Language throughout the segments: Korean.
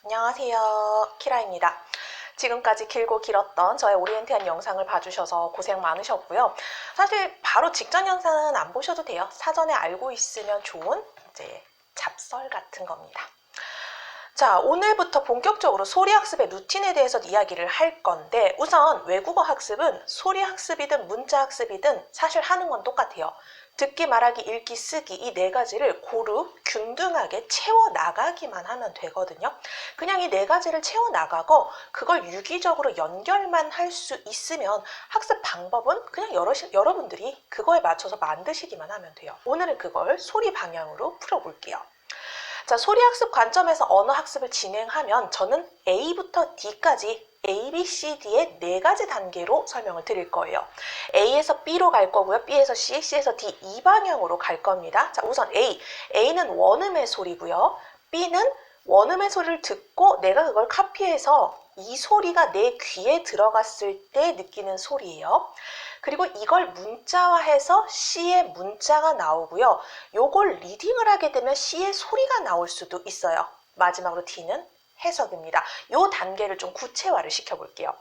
안녕하세요, 키라입니다. 지금까지 길고 길었던 저의 오리엔테한 영상을 봐주셔서 고생 많으셨고요. 사실 바로 직전 영상은 안 보셔도 돼요. 사전에 알고 있으면 좋은 이제 잡설 같은 겁니다. 자, 오늘부터 본격적으로 소리 학습의 루틴에 대해서 이야기를 할 건데, 우선 외국어 학습은 소리 학습이든 문자 학습이든 사실 하는 건 똑같아요. 듣기, 말하기, 읽기, 쓰기 이 네 가지를 고루 균등하게 채워나가기만 하면 되거든요. 그냥 이 네 가지를 채워나가고 그걸 유기적으로 연결만 할 수 있으면 학습 방법은 그냥 여러분들이 그거에 맞춰서 만드시기만 하면 돼요. 오늘은 그걸 소리 방향으로 풀어볼게요. 자, 소리학습 관점에서 언어학습을 진행하면 저는 A부터 D까지 A, B, C, D의 네 가지 단계로 설명을 드릴 거예요. A에서 B로 갈 거고요. B에서 C, C에서 D 이 방향으로 갈 겁니다. 자, 우선 A. A는 원음의 소리고요. B는 원음의 소리를 듣고 내가 그걸 카피해서 이 소리가 내 귀에 들어갔을 때 느끼는 소리예요. 그리고 이걸 문자화해서 C의 문자가 나오고요. 요걸 리딩을 하게 되면 C의 소리가 나올 수도 있어요. 마지막으로 D는 해석입니다. 요 단계를 좀 구체화를 시켜볼게요.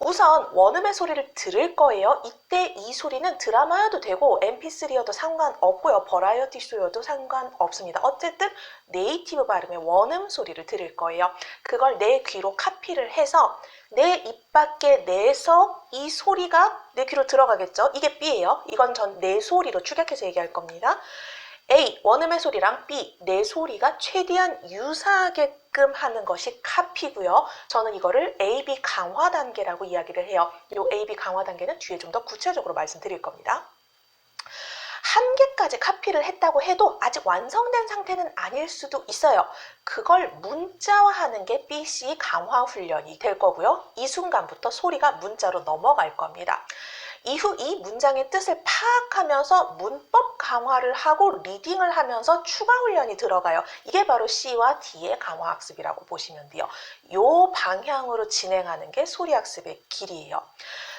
우선 원음의 소리를 들을 거예요. 이때 이 소리는 드라마여도 되고 mp3여도 상관없고요. 버라이어티 쇼여도 상관없습니다. 어쨌든 네이티브 발음의 원음 소리를 들을 거예요. 그걸 내 귀로 카피를 해서 내 입 밖에 내서 이 소리가 내 귀로 들어가겠죠. 이게 B예요. 이건 전 내 소리로 추격해서 얘기할 겁니다. A. 원음의 소리랑 B. 내 소리가 최대한 유사하게끔 하는 것이 카피고요. 저는 이거를 A-B 강화 단계라고 이야기를 해요. 이 A-B 강화 단계는 뒤에 좀 더 구체적으로 말씀드릴 겁니다. 한 개까지 카피를 했다고 해도 아직 완성된 상태는 아닐 수도 있어요. 그걸 문자화하는 게 BC 강화 훈련이 될 거고요. 이 순간부터 소리가 문자로 넘어갈 겁니다. 이후 이 문장의 뜻을 파악하면서 문법 강화를 하고 리딩을 하면서 추가 훈련이 들어가요. 이게 바로 C와 D의 강화 학습이라고 보시면 돼요. 이 방향으로 진행하는 게 소리 학습의 길이에요.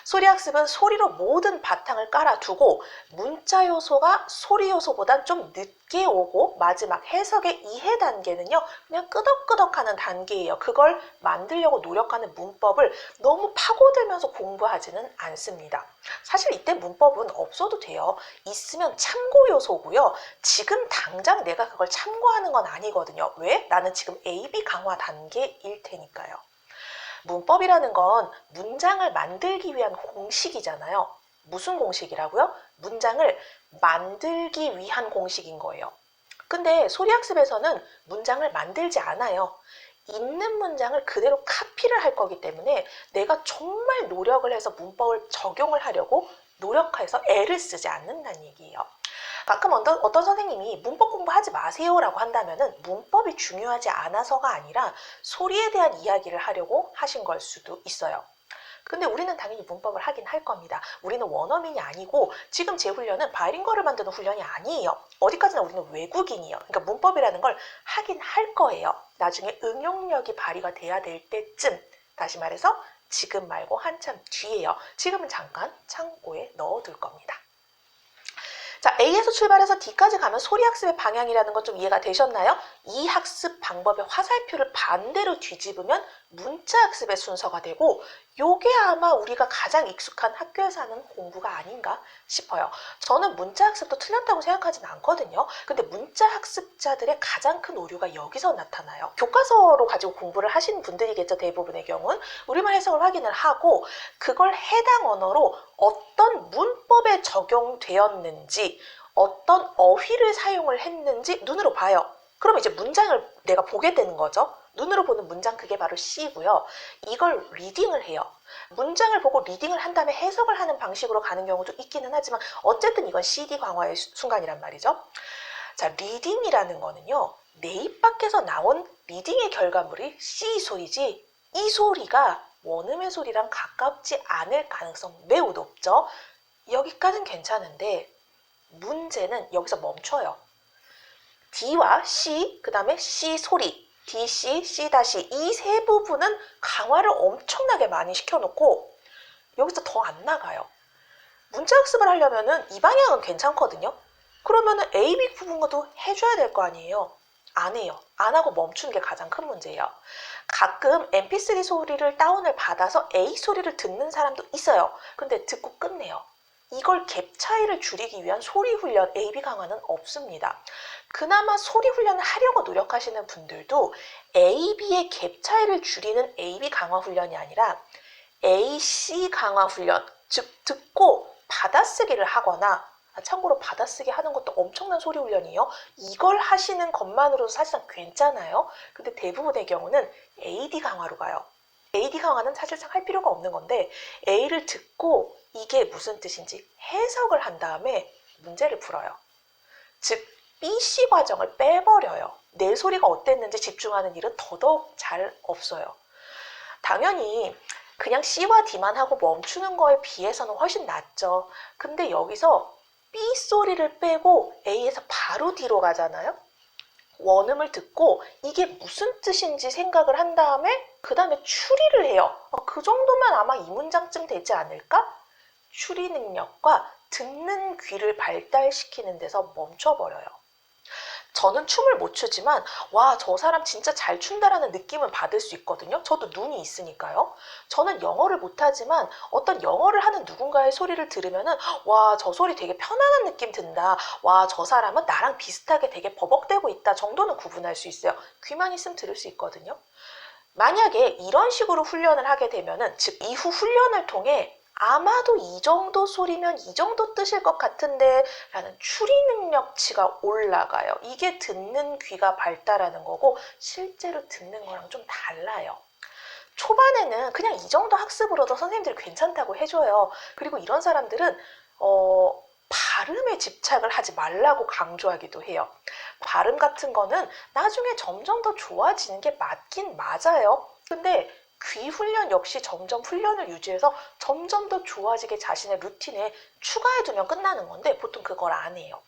소리 학습은 소리로 모든 바탕을 깔아두고 문자 요소가 소리 요소보단 좀 늦게 오고 마지막 해석의 이해 단계는요. 그냥 끄덕끄덕하는 단계예요. 그걸 만들려고 노력하는 문법을 너무 파고들면서 공부하지는 않습니다. 사실 이때 문법은 없어도 돼요. 있으면 참고 요소고요. 지금 당장 내가 그걸 참고하는 건 아니거든요. 왜? 나는 지금 A-B 강화 단계일 테니까요. 문법이라는 건 문장을 만들기 위한 공식이잖아요. 무슨 공식이라고요? 문장을 만들기 위한 공식인 거예요. 근데 소리학습에서는 문장을 만들지 않아요. 있는 문장을 그대로 카피를 할 거기 때문에 내가 정말 노력을 해서 문법을 적용을 하려고 노력해서 애를 쓰지 않는다는 얘기예요. 가끔 어떤 선생님이 문법 공부하지 마세요라고 한다면은 문법이 중요하지 않아서가 아니라 소리에 대한 이야기를 하려고 하신 걸 수도 있어요. 근데 우리는 당연히 문법을 하긴 할 겁니다. 우리는 원어민이 아니고 지금 제 훈련은 바이링거를 만드는 훈련이 아니에요. 어디까지나 우리는 외국인이에요. 그러니까 문법이라는 걸 하긴 할 거예요. 나중에 응용력이 발휘가 돼야 될 때쯤, 다시 말해서 지금 말고 한참 뒤에요. 지금은 잠깐 창고에 넣어둘 겁니다. 자, A에서 출발해서 D까지 가면 소리 학습의 방향이라는 건 좀 이해가 되셨나요? 이 학습 방법의 화살표를 반대로 뒤집으면 문자 학습의 순서가 되고 요게 아마 우리가 가장 익숙한 학교에서 하는 공부가 아닌가 싶어요. 저는 문자 학습도 틀렸다고 생각하진 않거든요. 근데 문자 학습자들의 가장 큰 오류가 여기서 나타나요. 교과서로 가지고 공부를 하시는 분들이겠죠. 대부분의 경우는. 우리말 해석을 확인을 하고 그걸 해당 언어로 어떤 문법에 적용되었는지 어떤 어휘를 사용을 했는지 눈으로 봐요. 그럼 이제 문장을 내가 보게 되는 거죠. 눈으로 보는 문장 그게 바로 C고요. 이걸 리딩을 해요. 문장을 보고 리딩을 한 다음에 해석을 하는 방식으로 가는 경우도 있기는 하지만 어쨌든 이건 CD 강화의 순간이란 말이죠. 자, 리딩이라는 거는요. 내 입 밖에서 나온 리딩의 결과물이 C 소리지 이 소리가 원음의 소리랑 가깝지 않을 가능성 매우 높죠. 여기까지는 괜찮은데 문제는 여기서 멈춰요. D와 C, 그 다음에 C 소리, DC, C 다시 이 세 부분은 강화를 엄청나게 많이 시켜놓고 여기서 더 안 나가요. 문자 학습을 하려면은 이 방향은 괜찮거든요. 그러면은 A, B 부분과도 해줘야 될 거 아니에요. 안 해요. 안 하고 멈추는 게 가장 큰 문제예요. 가끔 mp3 소리를 다운을 받아서 A 소리를 듣는 사람도 있어요. 근데 듣고 끝내요. 이걸 갭 차이를 줄이기 위한 소리 훈련, AB 강화는 없습니다. 그나마 소리 훈련을 하려고 노력하시는 분들도 AB의 갭 차이를 줄이는 AB 강화 훈련이 아니라 AC 강화 훈련, 즉 듣고 받아쓰기를 하거나, 참고로 받아쓰기 하는 것도 엄청난 소리 훈련이에요. 이걸 하시는 것만으로도 사실상 괜찮아요. 근데 대부분의 경우는 AD 강화로 가요. AD 강화는 사실상 할 필요가 없는 건데 A를 듣고 이게 무슨 뜻인지 해석을 한 다음에 문제를 풀어요. 즉 BC 과정을 빼버려요. 내 소리가 어땠는지 집중하는 일은 더더욱 잘 없어요. 당연히 그냥 C와 D만 하고 멈추는 거에 비해서는 훨씬 낫죠. 근데 여기서 B 소리를 빼고 A에서 바로 D로 가잖아요. 원음을 듣고 이게 무슨 뜻인지 생각을 한 다음에 그 다음에 추리를 해요. 그 정도면 아마 이 문장쯤 되지 않을까? 추리 능력과 듣는 귀를 발달시키는 데서 멈춰버려요. 저는 춤을 못 추지만 와, 저 사람 진짜 잘 춘다라는 느낌은 받을 수 있거든요. 저도 눈이 있으니까요. 저는 영어를 못하지만 어떤 영어를 하는 누군가의 소리를 들으면은 와, 저 소리 되게 편안한 느낌 든다. 와, 저 사람은 나랑 비슷하게 되게 버벅대고 있다 정도는 구분할 수 있어요. 귀만 있으면 들을 수 있거든요. 만약에 이런 식으로 훈련을 하게 되면은, 즉 이후 훈련을 통해 아마도 이 정도 소리면 이 정도 뜻일 것 같은데 라는 추리 능력치가 올라가요. 이게 듣는 귀가 발달하는 거고 실제로 듣는 거랑 좀 달라요. 초반에는 그냥 이 정도 학습으로도 선생님들이 괜찮다고 해줘요. 그리고 이런 사람들은 발음에 집착을 하지 말라고 강조하기도 해요. 발음 같은 거는 나중에 점점 더 좋아지는 게 맞긴 맞아요. 근데 귀 훈련 역시 점점 훈련을 유지해서 점점 더 좋아지게 자신의 루틴에 추가해두면 끝나는 건데 보통 그걸 안 해요.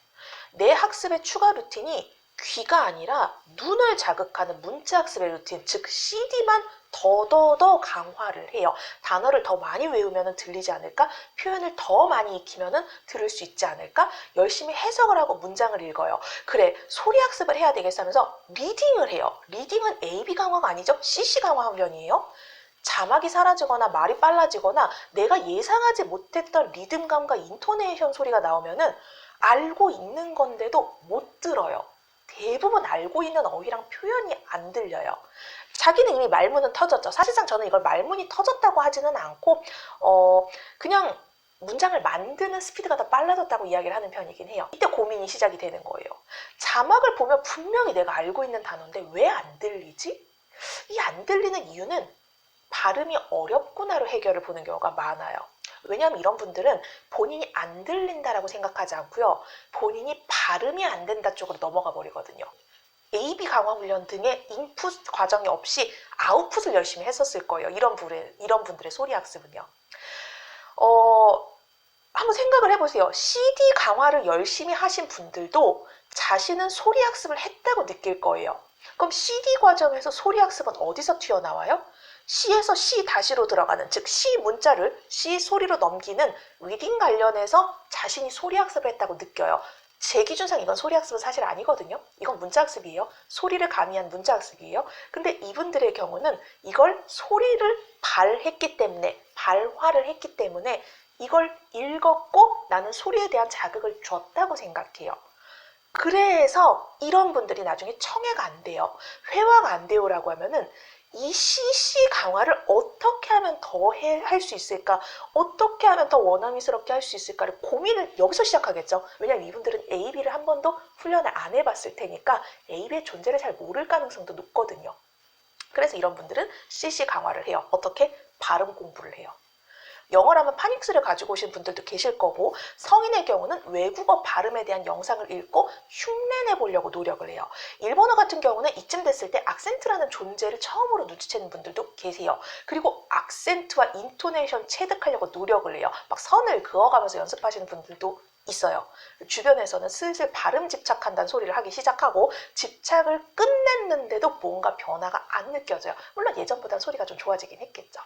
내 학습의 추가 루틴이 귀가 아니라 눈을 자극하는 문자 학습의 루틴, 즉 CD만 더더더 강화를 해요. 단어를 더 많이 외우면 들리지 않을까? 표현을 더 많이 익히면 들을 수 있지 않을까? 열심히 해석을 하고 문장을 읽어요. 그래, 소리 학습을 해야 되겠어 하면서 리딩을 해요. 리딩은 AB 강화가 아니죠? CC 강화 훈련이에요. 자막이 사라지거나 말이 빨라지거나 내가 예상하지 못했던 리듬감과 인토네이션 소리가 나오면은 알고 있는 건데도 못 들어요. 대부분 알고 있는 어휘랑 표현이 안 들려요. 자기는 이미 말문은 터졌죠. 사실상 저는 이걸 말문이 터졌다고 하지는 않고 그냥 문장을 만드는 스피드가 더 빨라졌다고 이야기를 하는 편이긴 해요. 이때 고민이 시작이 되는 거예요. 자막을 보면 분명히 내가 알고 있는 단어인데 왜 안 들리지? 이 안 들리는 이유는 발음이 어렵구나로 해결을 보는 경우가 많아요. 왜냐하면 이런 분들은 본인이 안 들린다라고 생각하지 않고요. 본인이 발음이 안 된다 쪽으로 넘어가 버리거든요. AB 강화 훈련 등의 인풋 과정이 없이 아웃풋을 열심히 했었을 거예요. 이런 분들의 소리 학습은요. 한번 생각을 해보세요. CD 강화를 열심히 하신 분들도 자신은 소리 학습을 했다고 느낄 거예요. 그럼 CD 과정에서 소리 학습은 어디서 튀어나와요? C에서 C 다시로 들어가는, 즉 C 문자를 C 소리로 넘기는 리딩 관련해서 자신이 소리 학습을 했다고 느껴요. 제 기준상 이건 소리 학습은 사실 아니거든요. 이건 문자 학습이에요. 소리를 가미한 문자 학습이에요. 근데 이분들의 경우는 이걸 소리를 발했기 때문에, 발화를 했기 때문에 이걸 읽었고 나는 소리에 대한 자극을 줬다고 생각해요. 그래서 이런 분들이 나중에 청해가 안 돼요. 회화가 안 돼요라고 하면은 이 CC 강화를 어떻게 하면 더 할 수 있을까? 어떻게 하면 더 원어민스럽게 할 수 있을까를 고민을 여기서 시작하겠죠. 왜냐하면 이분들은 AB를 한 번도 훈련을 안 해봤을 테니까 AB의 존재를 잘 모를 가능성도 높거든요. 그래서 이런 분들은 CC 강화를 해요. 어떻게? 발음 공부를 해요. 영어라면 파닉스를 가지고 오신 분들도 계실 거고, 성인의 경우는 외국어 발음에 대한 영상을 읽고 흉내내 보려고 노력을 해요. 일본어 같은 경우는 이쯤 됐을 때 악센트라는 존재를 처음으로 눈치채는 분들도 계세요. 그리고 악센트와 인토네이션 체득하려고 노력을 해요. 막 선을 그어가면서 연습하시는 분들도 있어요. 주변에서는 슬슬 발음 집착한다는 소리를 하기 시작하고 집착을 끝냈는데도 뭔가 변화가 안 느껴져요. 물론 예전보다 소리가 좀 좋아지긴 했겠죠.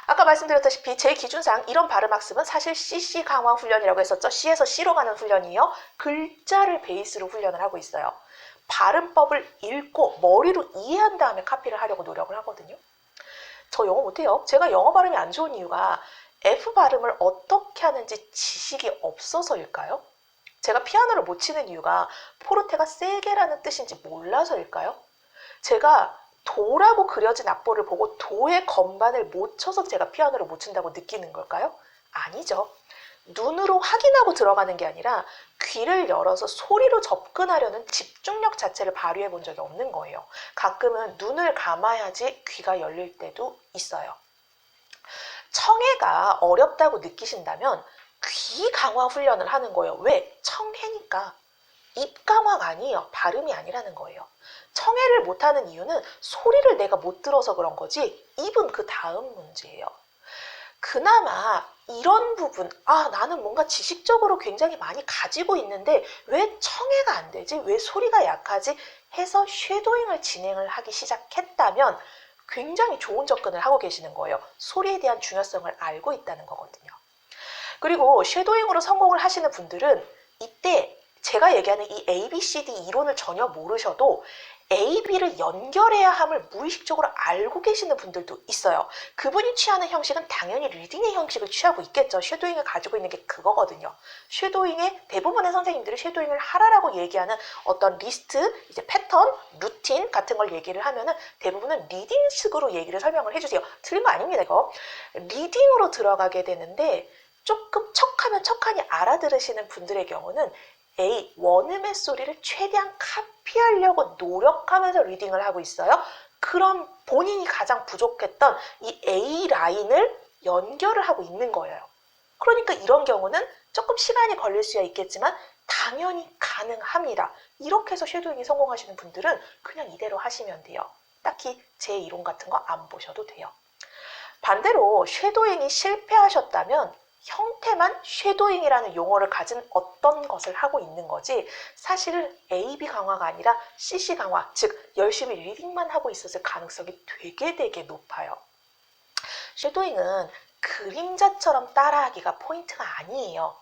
아까 말씀드렸다시피 제 기준상 이런 발음 학습은 사실 CC 강화 훈련이라고 했었죠. C에서 C로 가는 훈련이에요. 글자를 베이스로 훈련을 하고 있어요. 발음법을 읽고 머리로 이해한 다음에 카피를 하려고 노력을 하거든요. 저 영어 못해요. 제가 영어 발음이 안 좋은 이유가 F 발음을 어떻게 하는지 지식이 없어서일까요? 제가 피아노를 못 치는 이유가 포르테가 세게라는 뜻인지 몰라서일까요? 제가 도라고 그려진 악보를 보고 도의 건반을 못 쳐서 제가 피아노를 못 친다고 느끼는 걸까요? 아니죠. 눈으로 확인하고 들어가는 게 아니라 귀를 열어서 소리로 접근하려는 집중력 자체를 발휘해 본 적이 없는 거예요. 가끔은 눈을 감아야지 귀가 열릴 때도 있어요. 청해가 어렵다고 느끼신다면 귀 강화 훈련을 하는 거예요. 왜? 청해니까. 입 강화가 아니에요. 발음이 아니라는 거예요. 청해를 못하는 이유는 소리를 내가 못 들어서 그런 거지 입은 그 다음 문제예요. 그나마 이런 부분, 나는 뭔가 지식적으로 굉장히 많이 가지고 있는데 왜 청해가 안 되지? 왜 소리가 약하지? 해서 쉐도잉을 진행을 하기 시작했다면 굉장히 좋은 접근을 하고 계시는 거예요. 소리에 대한 중요성을 알고 있다는 거거든요. 그리고 쉐도잉으로 성공을 하시는 분들은 이때 제가 얘기하는 이 ABCD 이론을 전혀 모르셔도 A, B를 연결해야 함을 무의식적으로 알고 계시는 분들도 있어요. 그분이 취하는 형식은 당연히 리딩의 형식을 취하고 있겠죠. 쉐도잉을 가지고 있는 게 그거거든요. 쉐도잉의 대부분의 선생님들이 쉐도잉을 하라라고 얘기하는 어떤 리스트, 이제 패턴, 루틴 같은 걸 얘기를 하면은 대부분은 리딩식으로 얘기를 설명을 해주세요. 틀린 거 아닙니다, 이거. 리딩으로 들어가게 되는데 조금 척하면 척하니 알아들으시는 분들의 경우는 A, 원음의 소리를 최대한 카피하려고 노력하면서 리딩을 하고 있어요. 그럼 본인이 가장 부족했던 이 A 라인을 연결을 하고 있는 거예요. 그러니까 이런 경우는 조금 시간이 걸릴 수야 있겠지만 당연히 가능합니다. 이렇게 해서 쉐도잉이 성공하시는 분들은 그냥 이대로 하시면 돼요. 딱히 제 이론 같은 거 안 보셔도 돼요. 반대로 쉐도잉이 실패하셨다면 형태만 쉐도잉이라는 용어를 가진 어떤 것을 하고 있는 거지 사실은 A, B 강화가 아니라 CC 강화, 즉 열심히 리딩만 하고 있었을 가능성이 되게 높아요. 쉐도잉은 그림자처럼 따라하기가 포인트가 아니에요.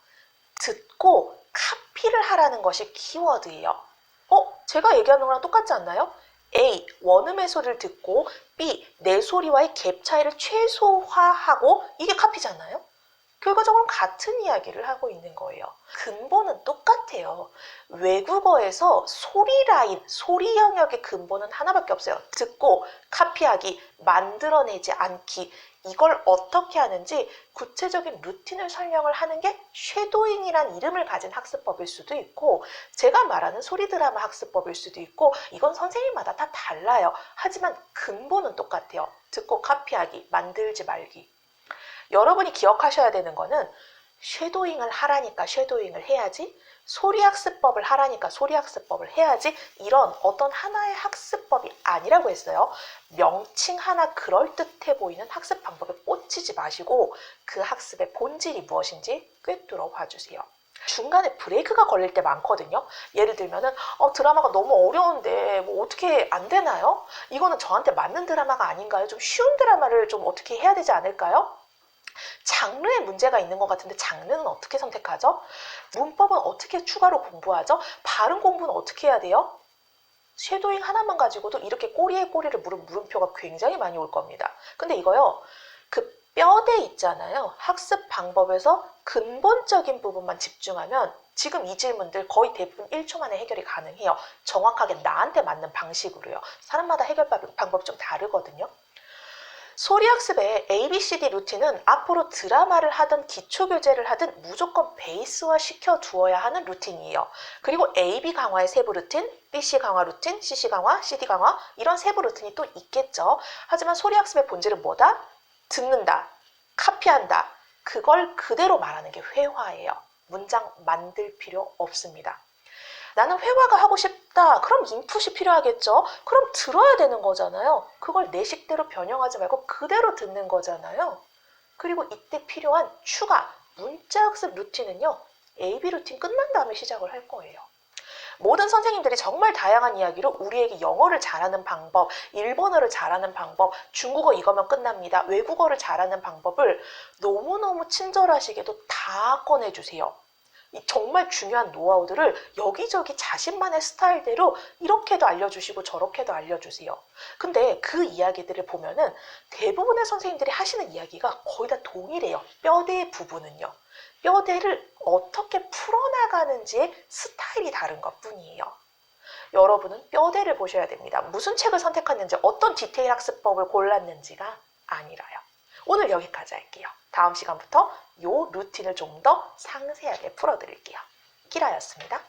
듣고 카피를 하라는 것이 키워드예요. 제가 얘기하는 거랑 똑같지 않나요? A, 원음의 소리를 듣고 B, 내 소리와의 갭 차이를 최소화하고 이게 카피잖아요? 결과적으로 같은 이야기를 하고 있는 거예요. 근본은 똑같아요. 외국어에서 소리 라인, 소리 영역의 근본은 하나밖에 없어요. 듣고 카피하기, 만들어내지 않기. 이걸 어떻게 하는지 구체적인 루틴을 설명을 하는 게 쉐도잉이란 이름을 가진 학습법일 수도 있고 제가 말하는 소리 드라마 학습법일 수도 있고 이건 선생님마다 다 달라요. 하지만 근본은 똑같아요. 듣고 카피하기, 만들지 말기. 여러분이 기억하셔야 되는 거는 쉐도잉을 하라니까 쉐도잉을 해야지 소리 학습법을 하라니까 소리 학습법을 해야지 이런 어떤 하나의 학습법이 아니라고 했어요. 명칭 하나 그럴듯해 보이는 학습 방법에 꽂히지 마시고 그 학습의 본질이 무엇인지 꿰뚫어 봐주세요. 중간에 브레이크가 걸릴 때 많거든요. 예를 들면은 드라마가 너무 어려운데 뭐 어떻게 안 되나요? 이거는 저한테 맞는 드라마가 아닌가요? 좀 쉬운 드라마를 좀 어떻게 해야 되지 않을까요? 장르에 문제가 있는 것 같은데 장르는 어떻게 선택하죠? 문법은 어떻게 추가로 공부하죠? 발음 공부는 어떻게 해야 돼요? 쉐도잉 하나만 가지고도 이렇게 꼬리에 꼬리를 물은 물음표가 굉장히 많이 올 겁니다. 근데 이거요, 그 뼈대 있잖아요. 학습 방법에서 근본적인 부분만 집중하면 지금 이 질문들 거의 대부분 1초 만에 해결이 가능해요. 정확하게 나한테 맞는 방식으로요. 사람마다 해결 방법이 좀 다르거든요. 소리학습의 ABCD 루틴은 앞으로 드라마를 하든 기초교재를 하든 무조건 베이스화 시켜두어야 하는 루틴이에요. 그리고 AB 강화의 세부 루틴, BC 강화 루틴, CC 강화, CD 강화 이런 세부 루틴이 또 있겠죠. 하지만 소리학습의 본질은 뭐다? 듣는다, 카피한다. 그걸 그대로 말하는 게 회화예요. 문장 만들 필요 없습니다. 나는 회화가 하고 싶다. 그럼 인풋이 필요하겠죠. 그럼 들어야 되는 거잖아요. 그걸 내 식대로 변형하지 말고 그대로 듣는 거잖아요. 그리고 이때 필요한 추가 문자학습 루틴은요. AB 루틴 끝난 다음에 시작을 할 거예요. 모든 선생님들이 정말 다양한 이야기로 우리에게 영어를 잘하는 방법, 일본어를 잘하는 방법, 중국어 이거면 끝납니다. 외국어를 잘하는 방법을 너무너무 친절하시게도 다 꺼내주세요. 이 정말 중요한 노하우들을 여기저기 자신만의 스타일대로 이렇게도 알려주시고 저렇게도 알려주세요. 근데 그 이야기들을 보면은 대부분의 선생님들이 하시는 이야기가 거의 다 동일해요. 뼈대 부분은요. 뼈대를 어떻게 풀어나가는지의 스타일이 다른 것 뿐이에요. 여러분은 뼈대를 보셔야 됩니다. 무슨 책을 선택했는지, 어떤 디테일 학습법을 골랐는지가 아니라요. 오늘 여기까지 할게요. 다음 시간부터 이 루틴을 좀 더 상세하게 풀어드릴게요. 키라였습니다.